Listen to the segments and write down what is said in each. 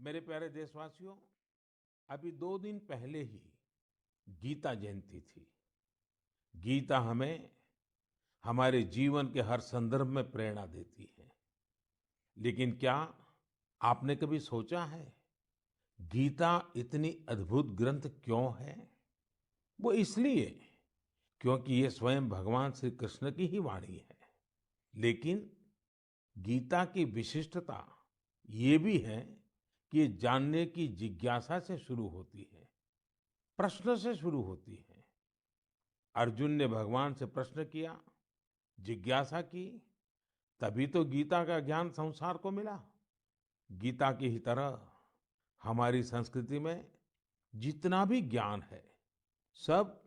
मेरे प्यारे देशवासियों, अभी 2 दिन पहले ही गीता जयंती थी। गीता हमें हमारे जीवन के हर संदर्भ में प्रेरणा देती है। लेकिन क्या आपने कभी सोचा है, गीता इतनी अद्भुत ग्रंथ क्यों है? वो इसलिए क्योंकि ये स्वयं भगवान श्री कृष्ण की ही वाणी है। लेकिन गीता की विशिष्टता ये भी है कि ये जानने की जिज्ञासा से शुरू होती है, प्रश्न से शुरू होती है। अर्जुन ने भगवान से प्रश्न किया, जिज्ञासा की, तभी तो गीता का ज्ञान संसार को मिला। गीता की ही तरह हमारी संस्कृति में जितना भी ज्ञान है, सब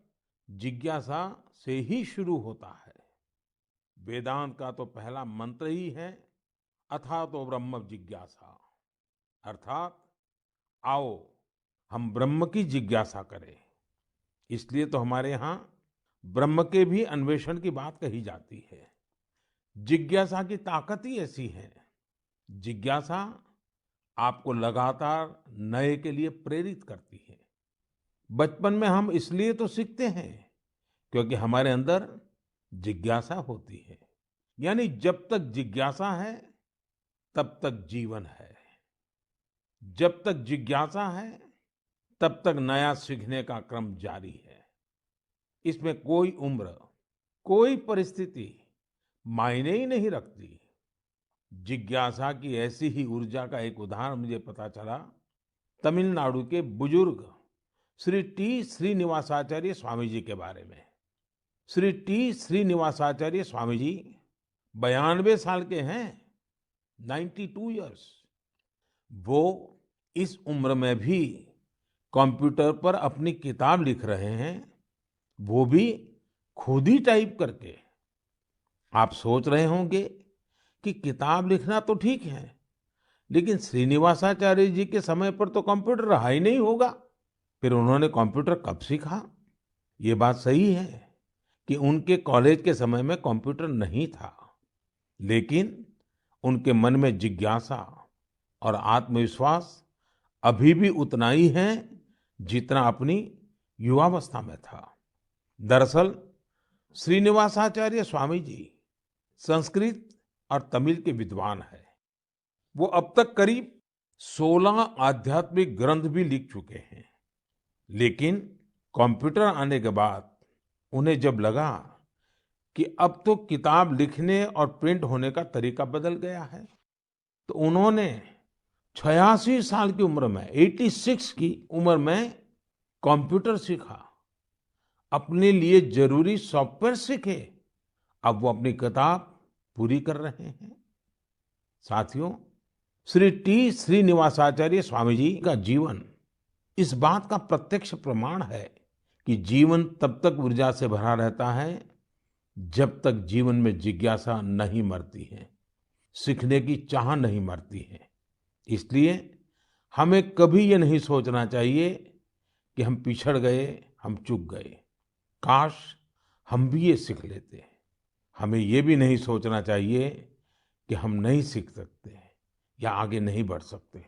जिज्ञासा से ही शुरू होता है। वेदांत का तो पहला मंत्र ही है, अथातो ब्रह्म जिज्ञासा। अर्थात आओ हम ब्रह्म की जिज्ञासा करें। इसलिए तो हमारे यहाँ ब्रह्म के भी अन्वेषण की बात कही जाती है। जिज्ञासा की ताकत ही ऐसी है। जिज्ञासा आपको लगातार नए के लिए प्रेरित करती है। बचपन में हम इसलिए तो सीखते हैं क्योंकि हमारे अंदर जिज्ञासा होती है। यानी जब तक जिज्ञासा है, तब तक जीवन है। जब तक जिज्ञासा है, तब तक नया सीखने का क्रम जारी है। इसमें कोई उम्र, कोई परिस्थिति मायने ही नहीं रखती। जिज्ञासा की ऐसी ही ऊर्जा का एक उदाहरण मुझे पता चला तमिलनाडु के बुजुर्ग श्री टी श्रीनिवासाचार्य स्वामी जी के बारे में। श्री टी श्रीनिवासाचार्य स्वामी जी 92 साल के हैं, 92 इयर्स। वो इस उम्र में भी कंप्यूटर पर अपनी किताब लिख रहे हैं, वो भी खुद ही टाइप करके। आप सोच रहे होंगे कि किताब लिखना तो ठीक है, लेकिन श्रीनिवासाचार्य जी के समय पर तो कंप्यूटर रहा ही नहीं होगा। फिर उन्होंने कंप्यूटर कब सीखा? ये बात सही है कि उनके कॉलेज के समय में कंप्यूटर नहीं था, लेकिन उनके मन में जिज्ञासा और आत्मविश्वास अभी भी उतना ही है जितना अपनी युवावस्था में था। दरअसल श्रीनिवासाचार्य स्वामी जी संस्कृत और तमिल के विद्वान हैं। वो अब तक करीब 16 आध्यात्मिक ग्रंथ भी लिख चुके हैं। लेकिन कंप्यूटर आने के बाद उन्हें जब लगा कि अब तो किताब लिखने और प्रिंट होने का तरीका बदल गया है, तो उन्होंने 86 साल की उम्र में, 86 की उम्र में कंप्यूटर सीखा, अपने लिए जरूरी सॉफ्टवेयर सीखे। अब वो अपनी किताब पूरी कर रहे हैं। साथियों, श्री टी श्रीनिवासाचार्य स्वामी जी का जीवन इस बात का प्रत्यक्ष प्रमाण है कि जीवन तब तक ऊर्जा से भरा रहता है जब तक जीवन में जिज्ञासा नहीं मरती है, सीखने की चाह नहीं मरती है। इसलिए हमें कभी ये नहीं सोचना चाहिए कि हम पिछड़ गए, हम चूक गए। काश हम भी ये सीख लेते। हमें ये भी नहीं सोचना चाहिए कि हम नहीं सीख सकते या आगे नहीं बढ़ सकते।